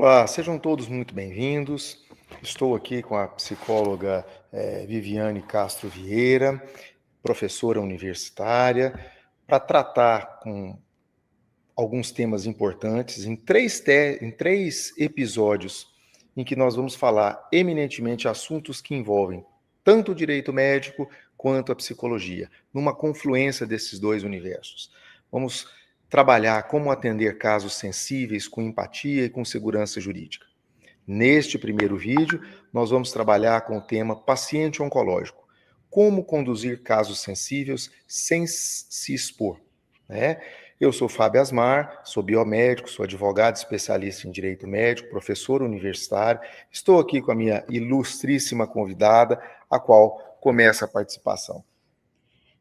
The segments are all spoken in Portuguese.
Olá, sejam todos muito bem-vindos. Estou aqui com a psicóloga Viviane Castro Vieira, professora universitária, para tratar com alguns temas importantes em três episódios em que nós vamos falar eminentemente assuntos que envolvem tanto o direito médico quanto a psicologia, numa confluência desses dois universos. Vamos trabalhar como atender casos sensíveis com empatia e com segurança jurídica. Neste primeiro vídeo, nós vamos trabalhar com o tema paciente oncológico. Como conduzir casos sensíveis sem se expor, né? Eu sou Fábio Asmar, sou biomédico, sou advogado especialista em direito médico, professor universitário. Estou aqui com a minha ilustríssima convidada, a qual começa a participação.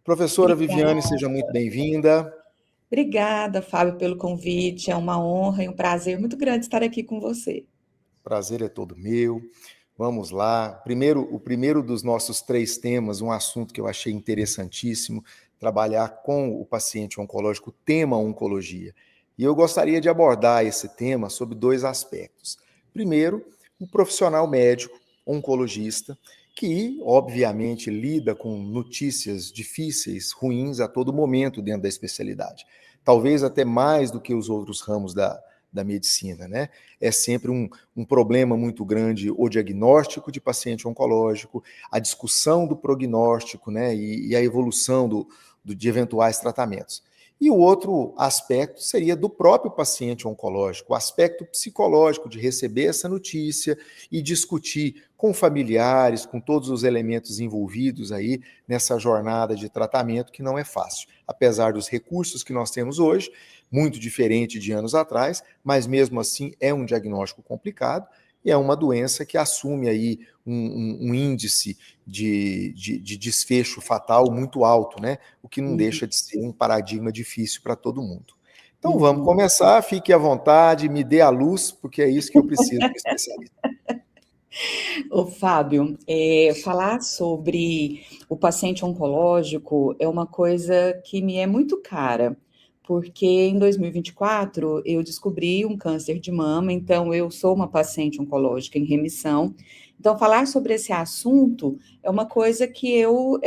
Professora Viviane, seja muito bem-vinda. Obrigada, Fábio, pelo convite. É uma honra e um prazer muito grande estar aqui com você. Prazer é todo meu. Vamos lá. O primeiro dos nossos três temas, um assunto que eu achei interessantíssimo, trabalhar com o paciente oncológico, tema oncologia. E eu gostaria de abordar esse tema sobre dois aspectos. Primeiro, o profissional médico, oncologista, que, obviamente, lida com notícias difíceis, ruins a todo momento dentro da especialidade. Talvez até mais do que os outros ramos da medicina, né? É sempre um problema muito grande o diagnóstico de paciente oncológico, a discussão do prognóstico, né? E a evolução de eventuais tratamentos. E o outro aspecto seria do próprio paciente oncológico, o aspecto psicológico de receber essa notícia e discutir com familiares, com todos os elementos envolvidos aí nessa jornada de tratamento que não é fácil. Apesar dos recursos que nós temos hoje, muito diferente de anos atrás, mas mesmo assim é um diagnóstico complicado e é uma doença que assume aí um índice de desfecho fatal muito alto, né? O que não deixa de ser um paradigma difícil para todo mundo. Então vamos começar, fique à vontade, me dê a luz, porque é isso que eu preciso de especialista. Ô, Fábio, falar sobre o paciente oncológico é uma coisa que me é muito cara, porque em 2024 eu descobri um câncer de mama, então eu sou uma paciente oncológica em remissão. Então, falar sobre esse assunto é uma coisa que eu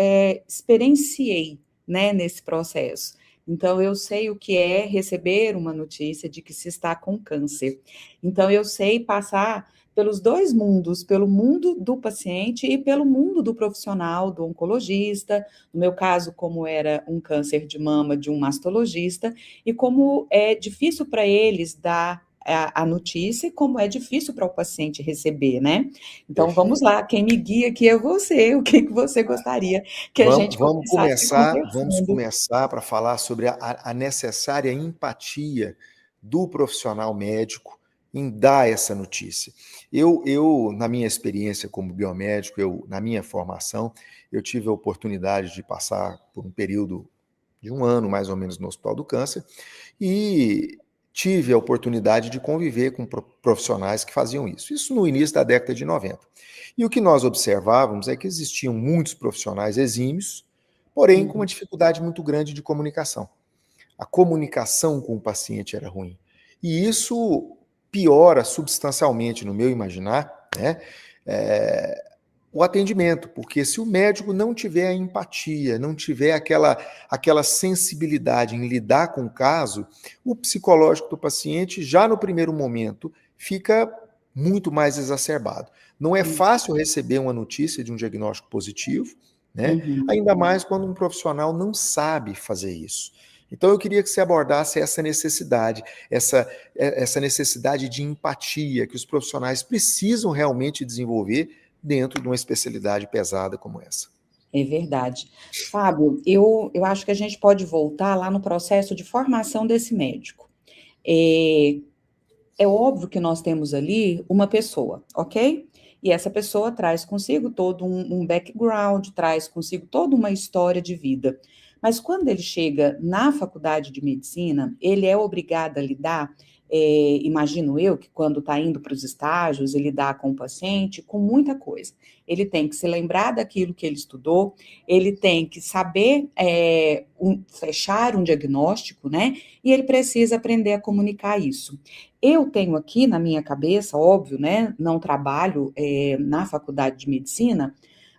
experienciei, né, nesse processo. Então, eu sei o que é receber uma notícia de que se está com câncer. Então, eu sei passar pelos dois mundos, pelo mundo do paciente e pelo mundo do profissional, do oncologista, no meu caso, como era um câncer de mama de um mastologista, e como é difícil para eles dar a notícia e como é difícil para o paciente receber, né? Então, vamos Perfeito. lá, quem me guia aqui é você, o que você gostaria que a gente começasse Vamos conversando? começar para falar sobre a necessária empatia do profissional médico em dar essa notícia. Na minha experiência como biomédico, na minha formação, eu tive a oportunidade de passar por um período de um ano, mais ou menos, no Hospital do Câncer, e tive a oportunidade de conviver com profissionais que faziam isso. Isso no início da década de 90. E o que nós observávamos é que existiam muitos profissionais exímios, porém com uma dificuldade muito grande de comunicação. A comunicação com o paciente era ruim. E isso piora substancialmente, no meu imaginar, né, o atendimento, porque se o médico não tiver a empatia, não tiver aquela sensibilidade em lidar com o caso, o psicológico do paciente, já no primeiro momento, fica muito mais exacerbado. Não é fácil receber uma notícia de um diagnóstico positivo, né? Ainda mais quando um profissional não sabe fazer isso. Então eu queria que você abordasse essa necessidade, essa necessidade de empatia que os profissionais precisam realmente desenvolver dentro de uma especialidade pesada como essa. É verdade. Fábio, eu acho que a gente pode voltar lá no processo de formação desse médico. É, é óbvio que nós temos ali uma pessoa, ok? E essa pessoa traz consigo todo um background, traz consigo toda uma história de vida. Mas quando ele chega na faculdade de medicina, ele é obrigado a lidar, imagino eu, que quando está indo para os estágios, ele lidar com o paciente, com muita coisa. Ele tem que se lembrar daquilo que ele estudou, ele tem que saber fechar um diagnóstico, né? E ele precisa aprender a comunicar isso. Eu tenho aqui na minha cabeça, óbvio, né? Não trabalho na faculdade de medicina,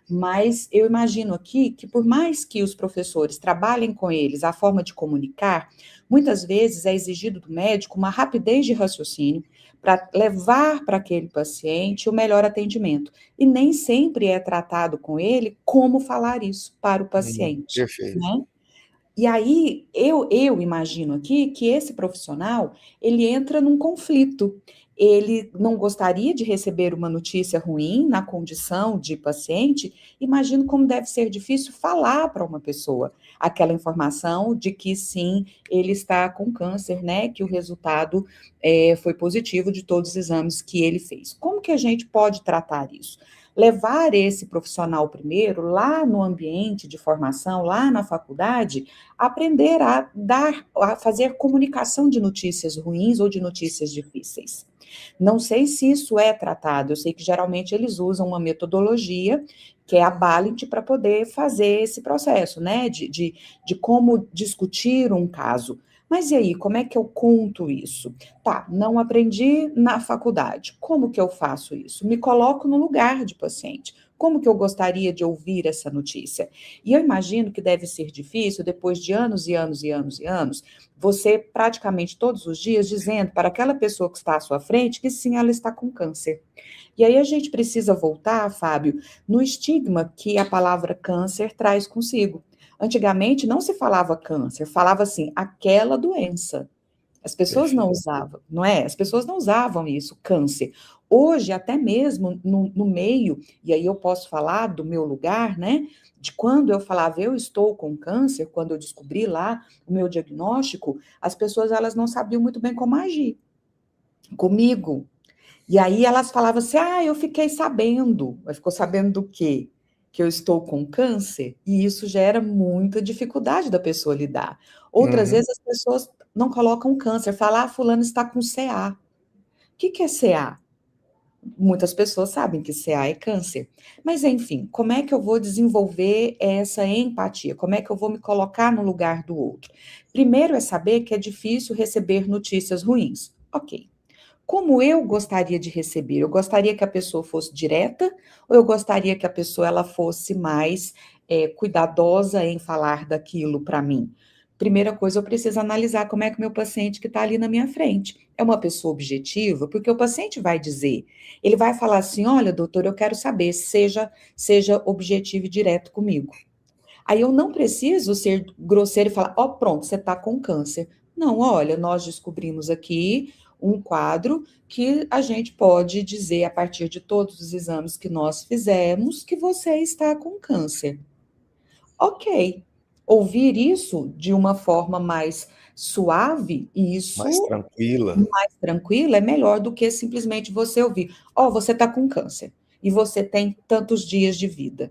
mas eu imagino aqui que, por mais que os professores trabalhem com eles a forma de comunicar, muitas vezes é exigido do médico uma rapidez de raciocínio para levar para aquele paciente o melhor atendimento. E nem sempre é tratado com ele como falar isso para o paciente, Perfeito. né? E aí, eu imagino aqui que esse profissional, ele entra num conflito. Ele não gostaria de receber uma notícia ruim na condição de paciente. Imagino como deve ser difícil falar para uma pessoa aquela informação de que sim, ele está com câncer, né? Que o resultado foi positivo de todos os exames que ele fez. Como que a gente pode tratar isso? Levar esse profissional primeiro lá no ambiente de formação, lá na faculdade, aprender a fazer comunicação de notícias ruins ou de notícias difíceis. Não sei se isso é tratado, eu sei que geralmente eles usam uma metodologia que é a Balint para poder fazer esse processo, né, de como discutir um caso. Mas e aí, como é que eu conto isso? Tá, não aprendi na faculdade. Como que eu faço isso? Me coloco no lugar de paciente. Como que eu gostaria de ouvir essa notícia? E eu imagino que deve ser difícil, depois de anos e anos e anos e anos, você praticamente todos os dias dizendo para aquela pessoa que está à sua frente que sim, ela está com câncer. E aí a gente precisa voltar, Fábio, no estigma que a palavra câncer traz consigo. Antigamente não se falava câncer, falava assim, aquela doença. As pessoas não Perfeito. usavam, não é? As pessoas não usavam isso, câncer. Hoje, até mesmo no meio, e aí eu posso falar do meu lugar, né? De quando eu falava eu estou com câncer, quando eu descobri lá o meu diagnóstico, as pessoas elas não sabiam muito bem como agir comigo. E aí elas falavam assim: ah, eu fiquei sabendo. Mas ficou sabendo do quê? Que eu estou com câncer, e isso gera muita dificuldade da pessoa lidar. Outras Uhum. vezes as pessoas não colocam câncer, falam, ah, fulano está com CA. O que é CA? Muitas pessoas sabem que CA é câncer. Mas, enfim, como é que eu vou desenvolver essa empatia? Como é que eu vou me colocar no lugar do outro? Primeiro é saber que é difícil receber notícias ruins. Ok. Como eu gostaria de receber? Eu gostaria que a pessoa fosse direta ou eu gostaria que a pessoa ela fosse mais cuidadosa em falar daquilo para mim? Primeira coisa, eu preciso analisar como é que o meu paciente que está ali na minha frente é uma pessoa objetiva, porque o paciente vai dizer, ele vai falar assim, olha, doutor, eu quero saber, seja objetivo e direto comigo. Aí eu não preciso ser grosseiro e falar, ó, pronto, você está com câncer. Não, olha, nós descobrimos aqui um quadro que a gente pode dizer, a partir de todos os exames que nós fizemos, que você está com câncer. Ok. Ouvir isso de uma forma mais suave, Mais isso tranquila. mais tranquila, é melhor do que simplesmente você ouvir, ó, você está com câncer e você tem tantos dias de vida.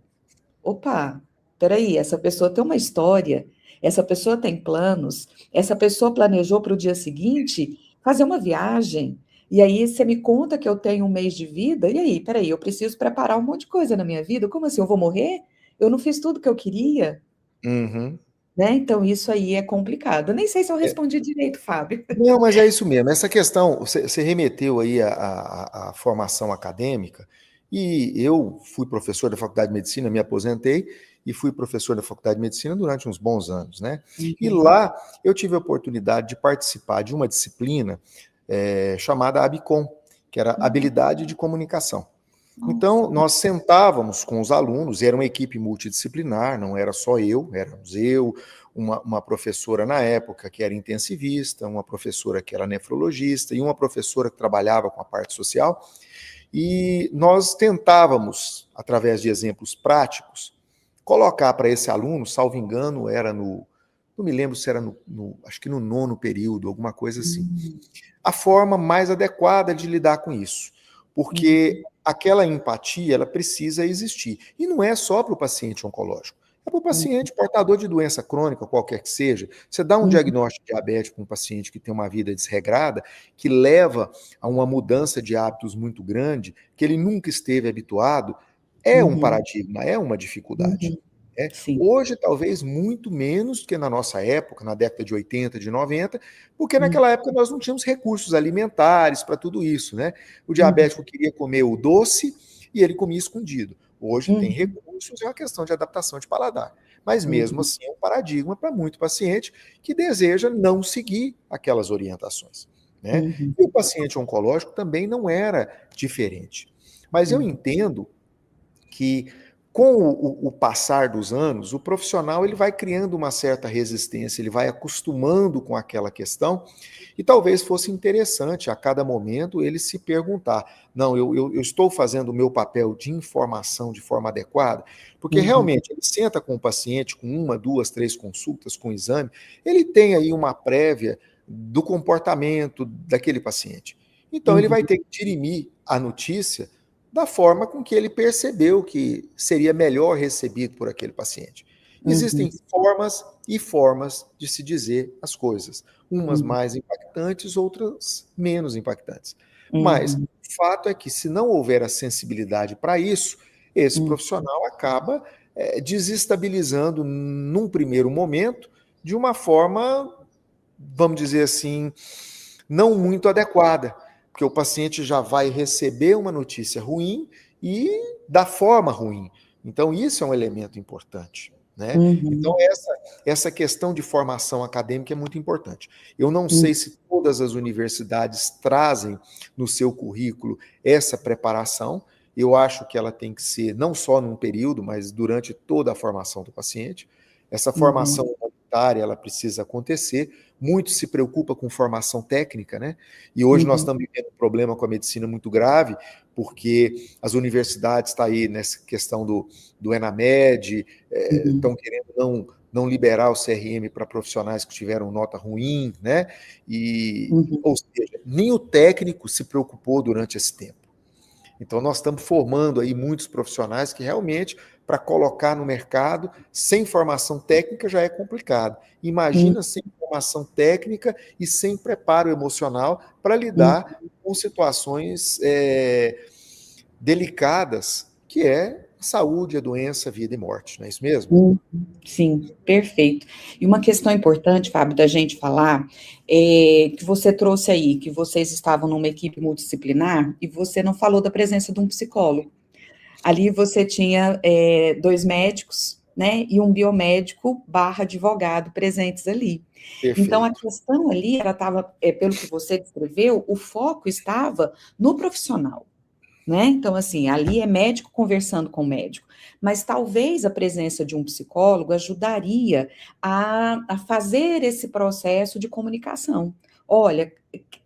Opa, peraí, essa pessoa tem uma história, essa pessoa tem planos, essa pessoa planejou para o dia seguinte fazer uma viagem, e aí você me conta que eu tenho um mês de vida, e aí, peraí, eu preciso preparar um monte de coisa na minha vida, como assim, eu vou morrer? Eu não fiz tudo que eu queria, Uhum. né? Então isso aí é complicado. Eu nem sei se eu É, respondi direito, Fábio. não, mas é isso mesmo. Essa questão, você remeteu aí à formação acadêmica, e eu fui professor da Faculdade de Medicina, me aposentei, e fui professor da Faculdade de Medicina durante uns bons anos, né? E Uhum. lá eu tive a oportunidade de participar de uma disciplina chamada ABCOM, que era Habilidade de Comunicação. Nossa. Então, nós sentávamos com os alunos, era uma equipe multidisciplinar, não era só eu, éramos eu, uma professora na época que era intensivista, uma professora que era nefrologista e uma professora que trabalhava com a parte social, e nós tentávamos, através de exemplos práticos, colocar para esse aluno, salvo engano, era no, não me lembro se era acho que no nono período, alguma coisa assim, Uhum. a forma mais adequada de lidar com isso, porque aquela empatia ela precisa existir. E não é só para o paciente oncológico, é para o Uhum. paciente portador de doença crônica, qualquer que seja. Você dá um Uhum. diagnóstico diabético para um paciente que tem uma vida desregrada, que leva a uma mudança de hábitos muito grande, que ele nunca esteve habituado, é um Uhum. paradigma, é uma dificuldade. Uhum. né? sim. Hoje, talvez muito menos do que na nossa época, na década de 80, de 90, porque Hum, naquela época nós não tínhamos recursos alimentares para tudo isso, né? O uhum, diabético queria comer o doce e ele comia escondido. Hoje tem uhum, recursos, é uma questão de adaptação de paladar. Mas mesmo uhum, assim é um paradigma para muito paciente que deseja não seguir aquelas orientações, né? uhum, E o paciente oncológico também não era diferente. Mas eu uhum, entendo que com o passar dos anos, o profissional ele vai criando uma certa resistência, ele vai acostumando com aquela questão, e talvez fosse interessante a cada momento ele se perguntar: não, eu estou fazendo o meu papel de informação de forma adequada? Porque uhum, realmente ele senta com o paciente com uma, duas, três consultas com o exame, ele tem aí uma prévia do comportamento daquele paciente. Então ele vai uhum, ter que dirimir a notícia da forma com que ele percebeu que seria melhor recebido por aquele paciente. uhum, Existem formas e formas de se dizer as coisas, umas uhum, mais impactantes, outras menos impactantes. Mas uhum, o fato é que, se não houver a sensibilidade para isso, esse uhum, profissional acaba desestabilizando num primeiro momento de uma forma, vamos dizer assim, não muito adequada, porque o paciente já vai receber uma notícia ruim e da forma ruim. Então, isso é um elemento importante, né? Então, uhum, essa questão de formação acadêmica é muito importante. Eu não sei se todas as universidades trazem no seu currículo essa preparação. Eu acho que ela tem que ser não só num período, mas durante toda a formação do paciente. Essa uhum, formação humanitária, ela precisa acontecer. Muito se preocupa com formação técnica, né? E hoje nós uhum, estamos vivendo um problema com a medicina muito grave, porque as universidades estão aí nessa questão do ENAMED, uhum, estão querendo não liberar o CRM para profissionais que tiveram nota ruim, né? E, uhum, ou seja, nem o técnico se preocupou durante esse tempo. Então, nós estamos formando aí muitos profissionais que realmente, para colocar no mercado, sem formação técnica já é complicado. uhum, Imagina sem formação técnica e sem preparo emocional para uhum. lidar com situações delicadas, que é a saúde, a doença, a vida e morte, não é isso mesmo? Uhum, sim, perfeito. E uma questão importante, Fábio, da gente falar, que você trouxe aí, que vocês estavam numa equipe multidisciplinar e você não falou da presença de um psicólogo. Ali você tinha dois médicos, né, e um biomédico barra advogado presentes ali. Então, a Perfeito. questão ali, ela estava, pelo que você descreveu, o foco estava no profissional. Né? Então, assim, ali é médico conversando com médico, mas talvez a presença de um psicólogo ajudaria a fazer esse processo de comunicação. Olha,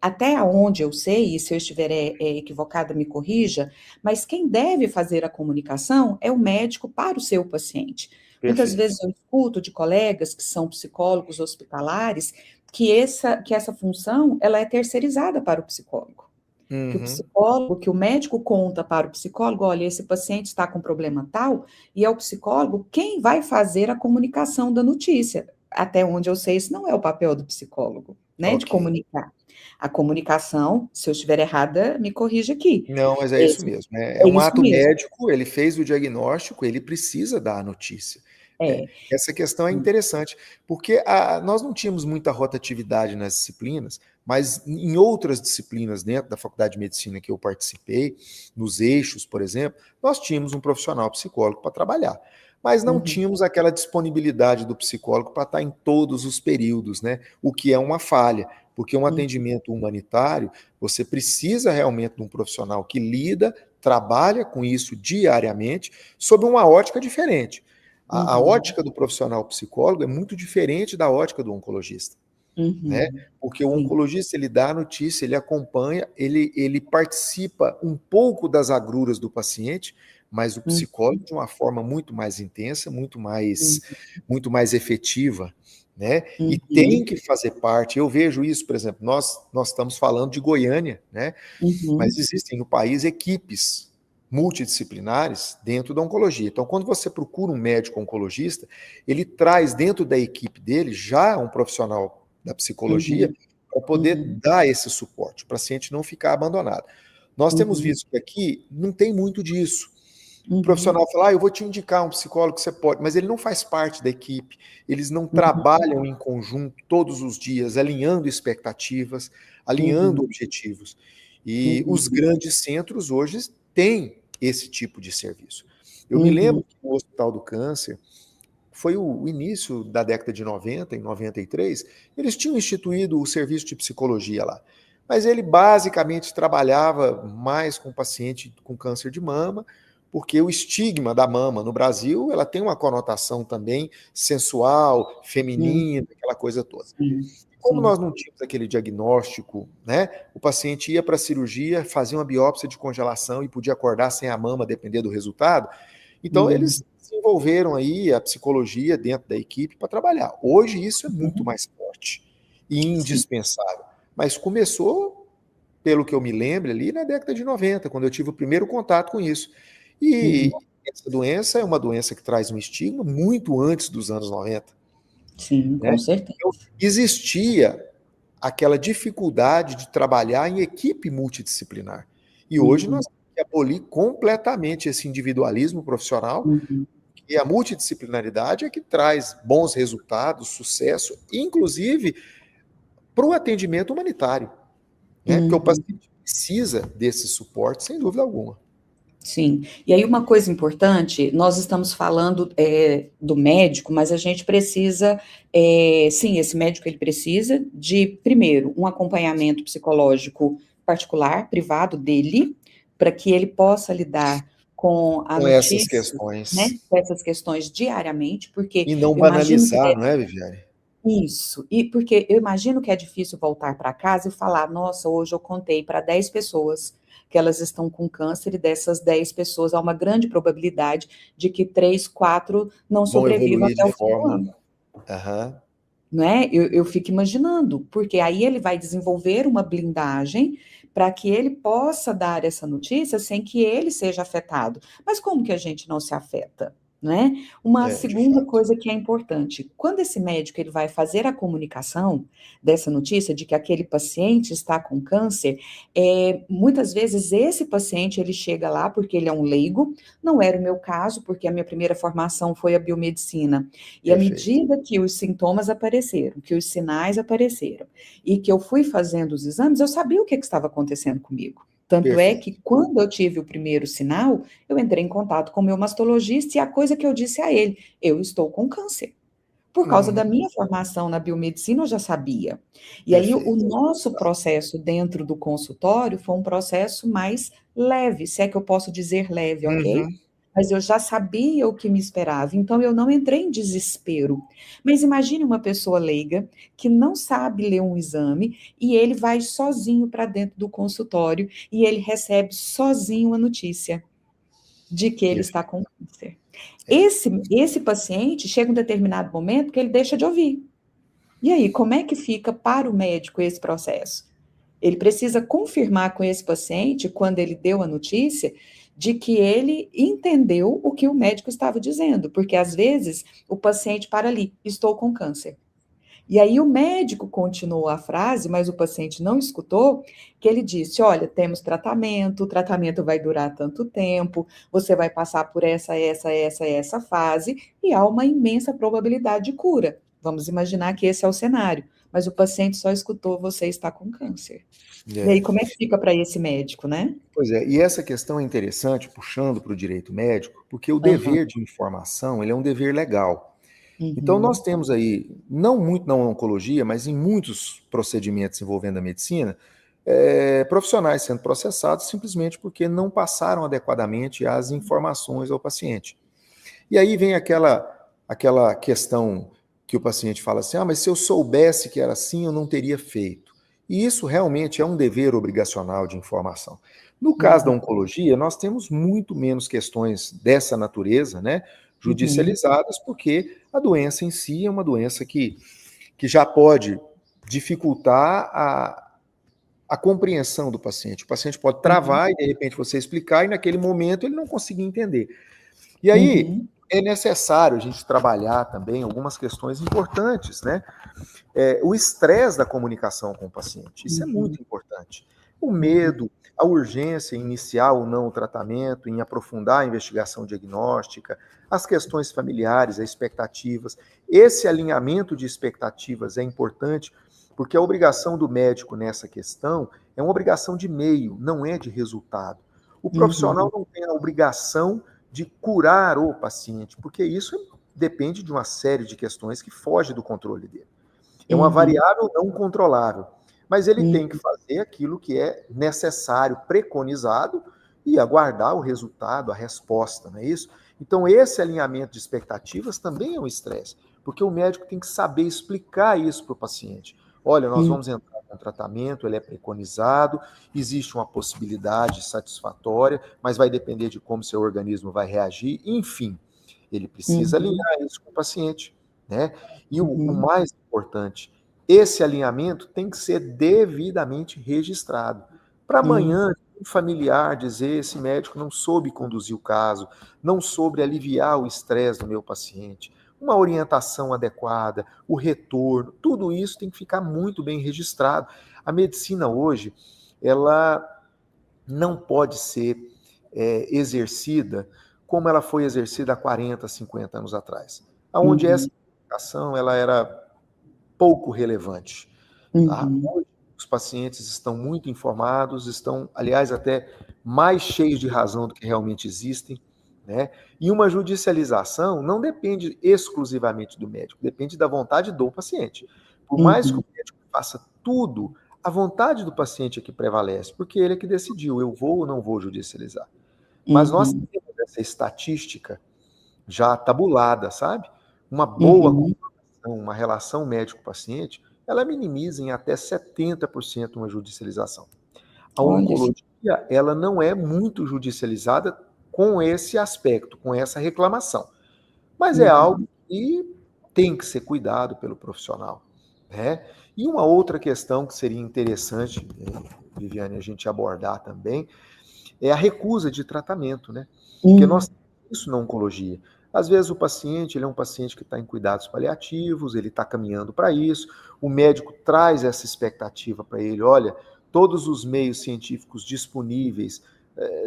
até onde eu sei, e se eu estiver equivocada, me corrija, mas quem deve fazer a comunicação é o médico para o seu paciente. Muitas Perfeito. vezes eu escuto de colegas que são psicólogos hospitalares que essa função ela é terceirizada para o psicólogo. Que o Uhum. psicólogo, que o médico conta para o psicólogo, olha, esse paciente está com problema tal, e é o psicólogo quem vai fazer a comunicação da notícia. Até onde eu sei, isso não é o papel do psicólogo, né, de Ok. comunicar. A comunicação, se eu estiver errada, me corrija aqui. Não, mas é É, isso mesmo. É é um isso ato mesmo. médico, ele fez o diagnóstico, ele precisa dar a notícia. Né? É. Essa questão é interessante, porque nós não tínhamos muita rotatividade nas disciplinas, mas em outras disciplinas dentro da Faculdade de Medicina que eu participei, nos eixos, por exemplo, nós tínhamos um profissional psicólogo para trabalhar. Mas não Uhum, tínhamos aquela disponibilidade do psicólogo para estar em todos os períodos, né? O que é uma falha, porque um uhum, atendimento humanitário, você precisa realmente de um profissional que lida, trabalha com isso diariamente, sob uma ótica diferente. A uhum, ótica do profissional psicólogo é muito diferente da ótica do oncologista, né? uhum, Porque o sim, oncologista ele dá a notícia, ele acompanha, ele participa um pouco das agruras do paciente, mas o uhum, psicólogo de uma forma muito mais intensa, muito mais efetiva, né? E tem uhum, que fazer parte. Eu vejo isso, por exemplo, nós estamos falando de Goiânia, né? Mas uhum, existem no país equipes multidisciplinares dentro da oncologia. Então, quando você procura um médico oncologista, ele traz dentro da equipe dele já um profissional da psicologia uhum, para poder uhum, dar esse suporte, o paciente não ficar abandonado. Nós temos uhum, visto que aqui não tem muito disso. O profissional fala, eu vou te indicar um psicólogo que você pode, mas ele não faz parte da equipe, eles não trabalham em conjunto todos os dias, alinhando expectativas, alinhando objetivos. E os grandes centros hoje têm esse tipo de serviço. Eu me lembro que o Hospital do Câncer foi o início da década de 90, em 93, eles tinham instituído o serviço de psicologia lá. Mas ele basicamente trabalhava mais com paciente com câncer de mama, porque o estigma da mama no Brasil, ela tem uma conotação também sensual, feminina, aquela coisa toda. Sim, Como sim. nós não tínhamos aquele diagnóstico, né? O paciente ia para a cirurgia, fazia uma biópsia de congelação e podia acordar sem a mama, depender do resultado. Então, eles desenvolveram aí a psicologia dentro da equipe para trabalhar. Hoje, isso é muito mais forte e Sim. indispensável. Mas começou, pelo que eu me lembro, ali na década de 90, quando eu tive o primeiro contato com isso. E essa doença é uma doença que traz um estigma muito antes dos anos 90. Sim, Né? com certeza. Então, existia aquela dificuldade de trabalhar em equipe multidisciplinar. E hoje nós temos que abolir completamente esse individualismo profissional, e a multidisciplinaridade é que traz bons resultados, sucesso, inclusive para o atendimento humanitário, né? Porque o paciente precisa desse suporte, sem dúvida alguma. Sim, e aí uma coisa importante, nós estamos falando do médico, mas a gente precisa, sim, esse médico ele precisa de, primeiro, um acompanhamento psicológico particular, privado dele, para que ele possa lidar com a Com essas notícia, né, questões. com essas questões diariamente, porque E não eu imagino que banalizar, não é, Viviane? isso, e porque eu imagino que é difícil voltar para casa e falar, nossa, hoje eu contei para 10 pessoas que elas estão com câncer e dessas 10 pessoas há uma grande probabilidade de que 3, 4 não Vão sobrevivam evoluir até de o fim do forma. ano, Aham. não é? Eu fico imaginando, porque aí ele vai desenvolver uma blindagem para que ele possa dar essa notícia sem que ele seja afetado. Mas como que a gente não se afeta? Não é? Uma De segunda fato. coisa que é importante, quando esse médico ele vai fazer a comunicação dessa notícia de que aquele paciente está com câncer, muitas vezes esse paciente ele chega lá porque ele é um leigo, não era o meu caso, porque a minha primeira formação foi a biomedicina, e à Perfeito. medida que os sintomas apareceram, que os sinais apareceram, e que eu fui fazendo os exames, eu sabia o que estava acontecendo comigo. Tanto é Perfeito. que, quando eu tive o primeiro sinal, eu entrei em contato com o meu mastologista e a coisa que eu disse a ele, eu estou com câncer. Por causa da minha formação na biomedicina, eu já sabia. E aí, o Perfeito. nosso processo dentro do consultório foi um processo mais leve, se é que eu posso dizer leve, ok? Uhum. Mas eu já sabia o que me esperava, então eu não entrei em desespero. Mas imagine uma pessoa leiga que não sabe ler um exame e ele vai sozinho para dentro do consultório e ele recebe sozinho a notícia de que ele está Perfeito. com câncer. É. Esse paciente chega um determinado momento que ele deixa de ouvir. E aí, como é que fica para o médico esse processo? Ele precisa confirmar com esse paciente, quando ele deu a notícia, de que ele entendeu o que o médico estava dizendo, porque às vezes o paciente para ali, estou com câncer. E aí o médico continuou a frase, mas o paciente não escutou, que ele disse: olha, temos tratamento, o tratamento vai durar tanto tempo, você vai passar por essa fase, e há uma imensa probabilidade de cura. Vamos imaginar que esse é o cenário, mas o paciente só escutou: você está com câncer. E aí, É. como é que fica para esse médico, né? Pois é, e essa questão é interessante, puxando para o direito médico, porque o Aham, dever de informação, ele é um dever legal. Então, nós uhum, temos aí, não muito na oncologia, mas em muitos procedimentos envolvendo a medicina, profissionais sendo processados simplesmente porque não passaram adequadamente as informações ao paciente. E aí vem aquela questão que o paciente fala assim: ah, mas se eu soubesse que era assim, eu não teria feito. E isso realmente é um dever obrigacional de informação. No caso da uhum, oncologia, nós temos muito menos questões dessa natureza, né, uhum, judicializadas, porque a doença em si é uma doença que já pode dificultar a compreensão do paciente. O paciente pode uhum, travar e, de repente, você explicar, e naquele momento ele não conseguir entender. E aí uhum, é necessário a gente trabalhar também algumas questões importantes, né? O estresse da comunicação com o paciente, isso é uhum, muito importante. O uhum, medo, a urgência em iniciar ou não o tratamento, em aprofundar a investigação diagnóstica, as questões familiares, as expectativas. Esse alinhamento de expectativas é importante, porque a obrigação do médico nessa questão é uma obrigação de meio, não é de resultado. O profissional uhum, não tem a obrigação de curar o paciente, porque isso depende de uma série de questões que foge do controle dele. É uma uhum, variável não controlável, mas ele uhum, tem que fazer aquilo que é necessário, preconizado, e aguardar o resultado, a resposta, não é isso? Então, esse alinhamento de expectativas também é um estresse, porque o médico tem que saber explicar isso para o paciente. Olha, nós uhum, vamos entrar com tratamento, ele é preconizado, existe uma possibilidade satisfatória, mas vai depender de como seu organismo vai reagir, enfim, ele precisa uhum, alinhar isso com o paciente, né? E o uhum, mais importante, esse alinhamento tem que ser devidamente registrado. Para uhum, amanhã, um familiar dizer: esse médico não soube conduzir o caso, não soube aliviar o estresse do meu paciente, uma orientação adequada, o retorno, tudo isso tem que ficar muito bem registrado. A medicina hoje, ela não pode ser exercida como ela foi exercida há 40, 50 anos atrás, onde essa uhum, educação ela era pouco relevante. Tá? uhum, Hoje, os pacientes estão muito informados, estão, aliás, até mais cheios de razão do que realmente existem. Né? E uma judicialização não depende exclusivamente do médico, depende da vontade do paciente. Por mais que uhum, o médico faça tudo, a vontade do paciente é que prevalece, porque ele é que decidiu, eu vou ou não vou judicializar. Mas nós uhum, temos essa estatística já tabulada, sabe? Uma boa uhum. comunicação, uma relação médico-paciente, ela minimiza em até 70% uma judicialização. A Olha só. oncologia, ela não é muito judicializada com esse aspecto, com essa reclamação. Mas é algo Uhum, que tem que ser cuidado pelo profissional, né? E uma outra questão que seria interessante, Viviane, a gente abordar também, é a recusa de tratamento, né? Porque nós uhum, temos isso na oncologia. Às vezes o paciente, ele é um paciente que está em cuidados paliativos, ele está caminhando para isso, o médico traz essa expectativa para ele, olha, todos os meios científicos disponíveis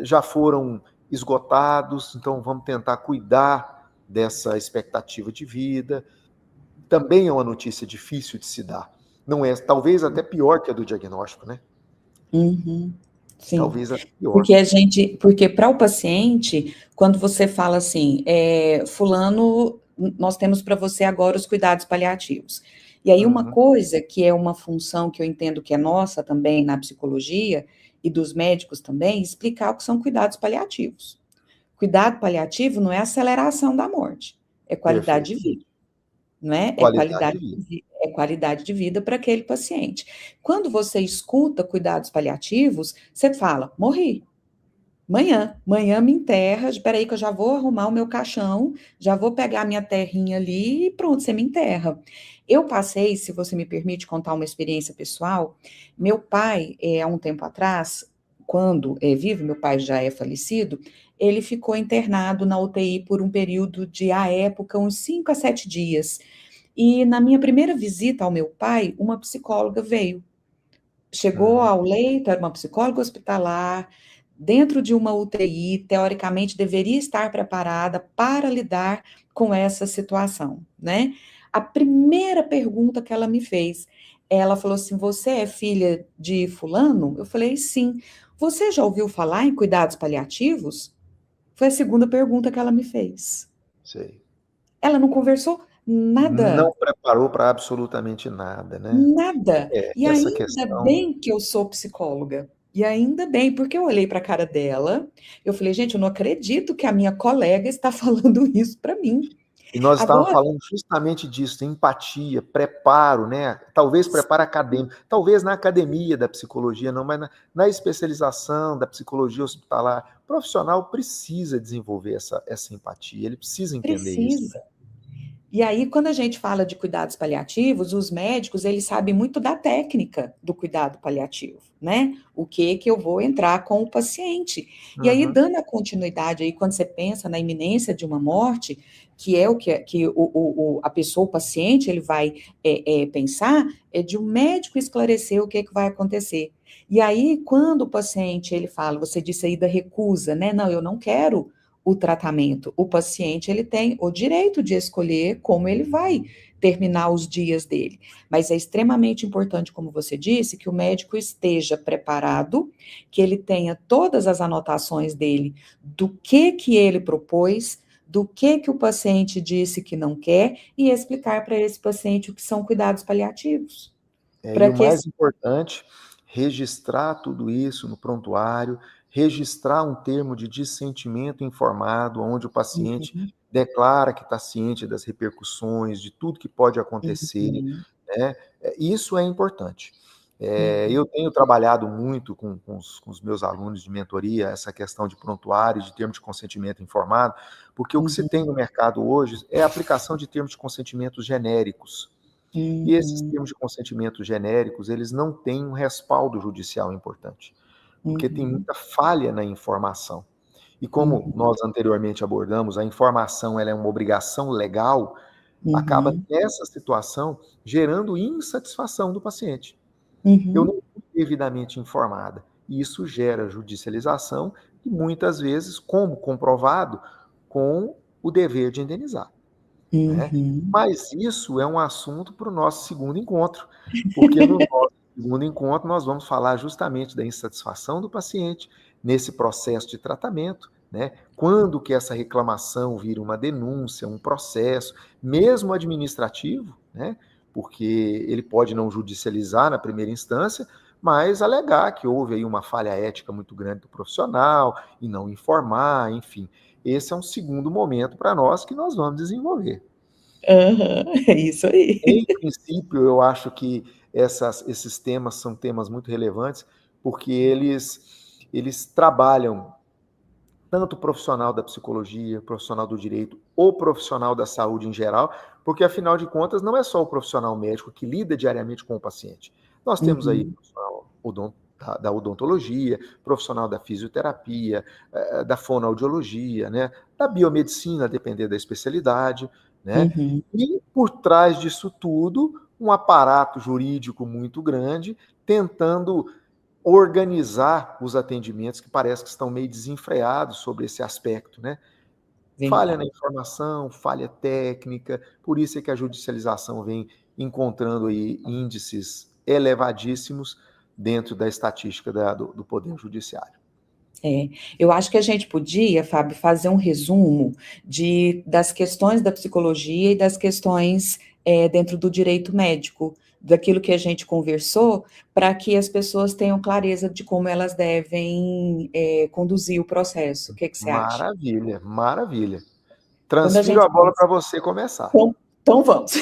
já foram esgotados, então vamos tentar cuidar dessa expectativa de vida. Também é uma notícia difícil de se dar. Não é, talvez até pior que a do diagnóstico, né? uhum. Sim. Talvez até pior. Porque para o paciente, quando você fala assim, fulano, nós temos para você agora os cuidados paliativos. E aí uma Uhum, coisa que é uma função que eu entendo que é nossa também na psicologia e dos médicos também, explicar o que são cuidados paliativos. Cuidado paliativo não é aceleração da morte, é qualidade de perfeito. vida, não é? Qualidade de vida. É qualidade de vida para aquele paciente. Quando você escuta cuidados paliativos, você fala, morri. Manhã me enterra, espera aí que eu já vou arrumar o meu caixão, já vou pegar a minha terrinha ali e pronto, você me enterra. Eu passei, se você me permite contar uma experiência pessoal, meu pai, há um tempo atrás, quando é vivo, meu pai já é falecido, ele ficou internado na UTI por um período de, à época, uns 5 a 7 dias. E na minha primeira visita ao meu pai, uma psicóloga veio. Chegou Uhum. ao leito, era uma psicóloga hospitalar, dentro de uma UTI, teoricamente deveria estar preparada para lidar com essa situação, né? A primeira pergunta que ela me fez, ela falou assim: Você é filha de fulano? Eu falei: Sim. Você já ouviu falar em cuidados paliativos? Foi a segunda pergunta que ela me fez. Sei. Ela não conversou Não nada. preparou para absolutamente nada, né. Nada. E Essa ainda questão bem que eu sou psicóloga. E ainda bem, porque eu olhei para a cara dela, eu falei: "Gente, eu não acredito que a minha colega está falando isso para mim". e nós estávamos Agora falando justamente disso, empatia, preparo, né, talvez preparo acadêmico, talvez na academia da psicologia não, mas na especialização da psicologia hospitalar, o profissional precisa desenvolver essa empatia, ele precisa entender isso, precisa. né. E aí, quando a gente fala de cuidados paliativos, os médicos, eles sabem muito da técnica do cuidado paliativo, né? O que eu vou entrar com o paciente. E aí, Uhum. dando a continuidade aí, quando você pensa na iminência de uma morte, que é o que a pessoa, o paciente, ele vai pensar, é de um médico esclarecer o que vai acontecer. E aí, quando o paciente, ele fala, você disse aí da recusa, né? Não, eu não quero o tratamento. O paciente ele tem o direito de escolher como ele vai terminar os dias dele. Mas é extremamente importante, como você disse, que o médico esteja preparado, que ele tenha todas as anotações dele do que ele propôs, do que o paciente disse que não quer e explicar para esse paciente o que são cuidados paliativos. E Para o que esse... mais importante, registrar tudo isso no prontuário, registrar um termo de dissentimento informado, onde o paciente Uhum, declara que está ciente das repercussões, de tudo que pode acontecer, uhum, né? Isso é importante. uhum, Eu tenho trabalhado muito com os meus alunos de mentoria, essa questão de prontuário, de termo de consentimento informado, porque o que se tem uhum, no mercado hoje é a aplicação de termos de consentimento genéricos. E esses uhum, termos de consentimento genéricos, eles não têm um respaldo judicial importante, porque tem uhum, muita falha na informação. E como uhum, nós anteriormente abordamos, a informação ela é uma obrigação legal, acaba uhum, nessa situação gerando insatisfação do paciente. Eu uhum. não fui devidamente informada. E isso gera judicialização e muitas vezes, como comprovado, com o dever de indenizar, né? Uhum, Mas isso é um assunto para o nosso segundo encontro, porque no nosso segundo encontro nós vamos falar justamente da insatisfação do paciente nesse processo de tratamento, né? Quando que essa reclamação vira uma denúncia, um processo, mesmo administrativo, né? Porque ele pode não judicializar na primeira instância, mas alegar que houve aí uma falha ética muito grande do profissional e não informar, enfim. Esse é um segundo momento para nós que nós vamos desenvolver. aham, é isso Em aí. princípio, eu acho que esses temas são temas muito relevantes, porque eles trabalham tanto o profissional da psicologia, o profissional do direito, o profissional da saúde em geral, porque afinal de contas não é só o profissional médico que lida diariamente com o paciente. Nós temos aí o Uhum, profissional da odontologia, profissional da fisioterapia, da fonoaudiologia, né, da biomedicina, a depender da especialidade, né? uhum, E por trás disso tudo, um aparato jurídico muito grande, tentando organizar os atendimentos que parece que estão meio desenfreados sobre esse aspecto, né? Falha na verdade. informação, falha técnica, por isso é que a judicialização vem encontrando aí índices elevadíssimos dentro da estatística do Poder Judiciário. É, eu acho que a gente podia, Fábio, fazer um resumo das questões da psicologia e das questões dentro do direito médico, daquilo que a gente conversou, para que as pessoas tenham clareza de como elas devem conduzir o processo. O que que você acha? Maravilha, maravilha. Quando a Transfiro gente a bola pensa, para você começar. então vamos.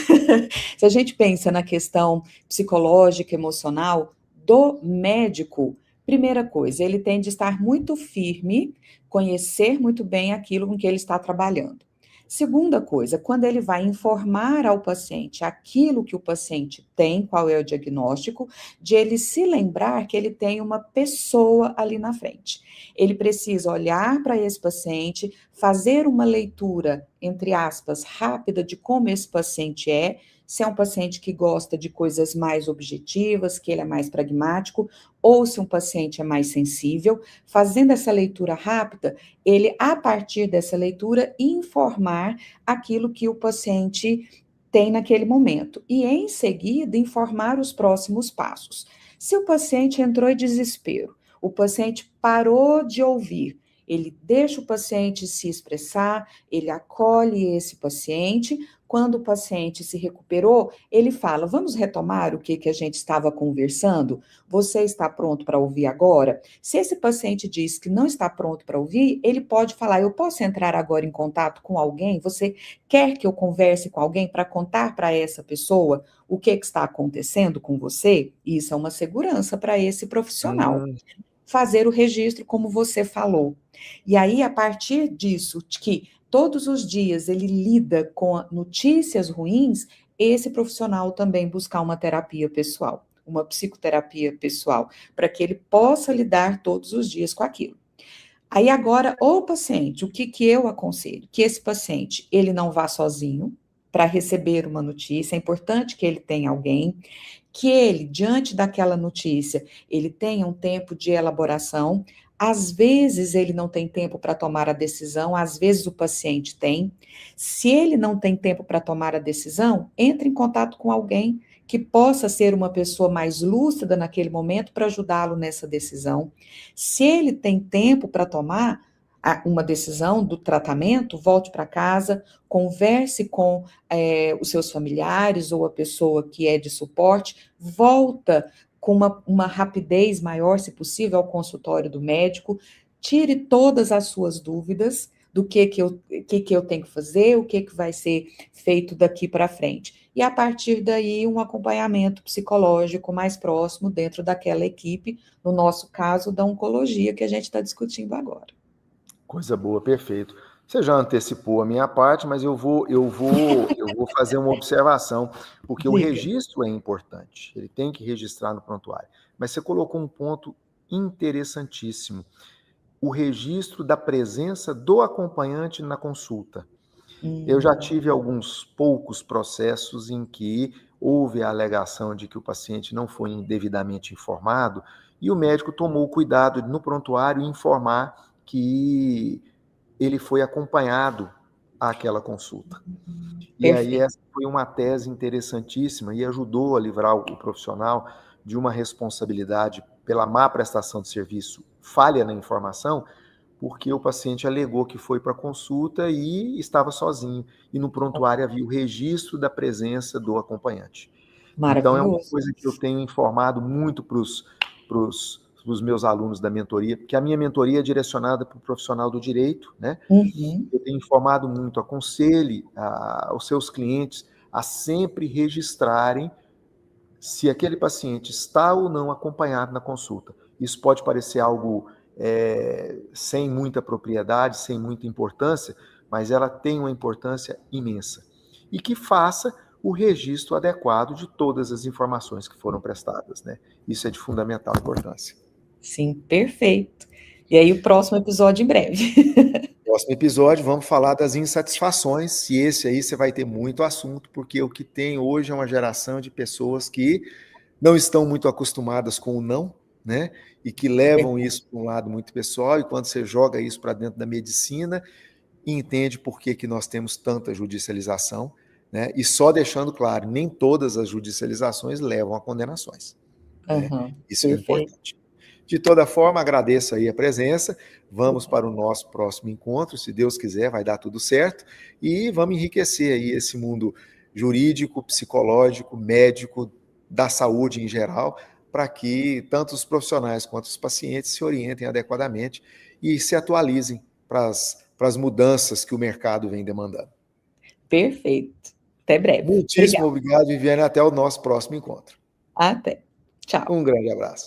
Se a gente pensa na questão psicológica, emocional do médico, primeira coisa, ele tem de estar muito firme, conhecer muito bem aquilo com que ele está trabalhando. Segunda coisa, quando ele vai informar ao paciente aquilo que o paciente tem, qual é o diagnóstico, de ele se lembrar que ele tem uma pessoa ali na frente. Ele precisa olhar para esse paciente, fazer uma leitura, entre aspas, rápida de como esse paciente é, se é um paciente que gosta de coisas mais objetivas, que ele é mais pragmático, ou se um paciente é mais sensível. Fazendo essa leitura rápida, ele, a partir dessa leitura, informar aquilo que o paciente tem naquele momento. E, em seguida, informar os próximos passos. Se o paciente entrou em desespero, o paciente parou de ouvir, ele deixa o paciente se expressar, ele acolhe esse paciente. Quando o paciente se recuperou, ele fala: vamos retomar o que a gente estava conversando? Você está pronto para ouvir agora? Se esse paciente diz que não está pronto para ouvir, ele pode falar: eu posso entrar agora em contato com alguém? Você quer que eu converse com alguém para contar para essa pessoa o que está acontecendo com você? Isso é uma segurança para esse profissional. Fazer o registro, como você falou. E aí, a partir disso, de que todos os dias ele lida com notícias ruins, esse profissional também buscar uma terapia pessoal, uma psicoterapia pessoal, para que ele possa lidar todos os dias com aquilo. Aí agora, o paciente, o que que eu aconselho? Que esse paciente, ele não vá sozinho para receber uma notícia, é importante que ele tenha alguém, que ele, diante daquela notícia, ele tenha um tempo de elaboração. Às vezes ele não tem tempo para tomar a decisão, às vezes o paciente tem. Se ele não tem tempo para tomar a decisão, entre em contato com alguém que possa ser uma pessoa mais lúcida naquele momento para ajudá-lo nessa decisão. Se ele tem tempo para tomar uma decisão do tratamento, volte para casa, converse com os seus familiares ou a pessoa que é de suporte, volta com uma rapidez maior, se possível, ao consultório do médico, tire todas as suas dúvidas do que eu tenho que fazer, o que vai ser feito daqui para frente. E a partir daí, um acompanhamento psicológico mais próximo dentro daquela equipe, no nosso caso, da oncologia que a gente está discutindo agora. Coisa boa, perfeito. Você já antecipou a minha parte, mas eu vou fazer uma observação, porque o Diga. registro é importante. Ele tem que registrar no prontuário. Mas você colocou um ponto interessantíssimo: o registro da presença do acompanhante na consulta. Eu já tive alguns poucos processos em que houve a alegação de que o paciente não foi devidamente informado e o médico tomou o cuidado de, no prontuário, informar que ele foi acompanhado àquela consulta. E aí Perfeito. essa foi uma tese interessantíssima e ajudou a livrar o profissional de uma responsabilidade pela má prestação de serviço, falha na informação, porque o paciente alegou que foi para a consulta e estava sozinho, e no prontuário havia o registro da presença do acompanhante. Então, é uma Maravilhoso. coisa que eu tenho informado muito para os meus alunos da mentoria, porque a minha mentoria é direcionada para o profissional do direito, né? Uhum. Eu tenho informado muito, aconselhe os seus clientes a sempre registrarem se aquele paciente está ou não acompanhado na consulta. Isso pode parecer algo sem muita propriedade, sem muita importância, mas ela tem uma importância imensa. E que faça o registro adequado de todas as informações que foram prestadas, né? Isso é de fundamental importância. Sim, perfeito. E aí, o próximo episódio em breve. Próximo episódio, vamos falar das insatisfações, e esse aí você vai ter muito assunto, porque o que tem hoje é uma geração de pessoas que não estão muito acostumadas com o não, né? E que levam isso para um lado muito pessoal, e quando você joga isso para dentro da medicina, entende por que nós temos tanta judicialização, né? E só deixando claro, nem todas as judicializações levam a condenações, né? Uhum, Isso que é perfeito. importante. De toda forma, agradeço aí a presença. Vamos para o nosso próximo encontro, se Deus quiser, vai dar tudo certo. E vamos enriquecer aí esse mundo jurídico, psicológico, médico, da saúde em geral, para que tanto os profissionais quanto os pacientes se orientem adequadamente e se atualizem para as mudanças que o mercado vem demandando. Perfeito. Até breve. Muitíssimo Obrigada. obrigado, Viviane. Até o nosso próximo encontro. Até. Tchau. Um grande abraço.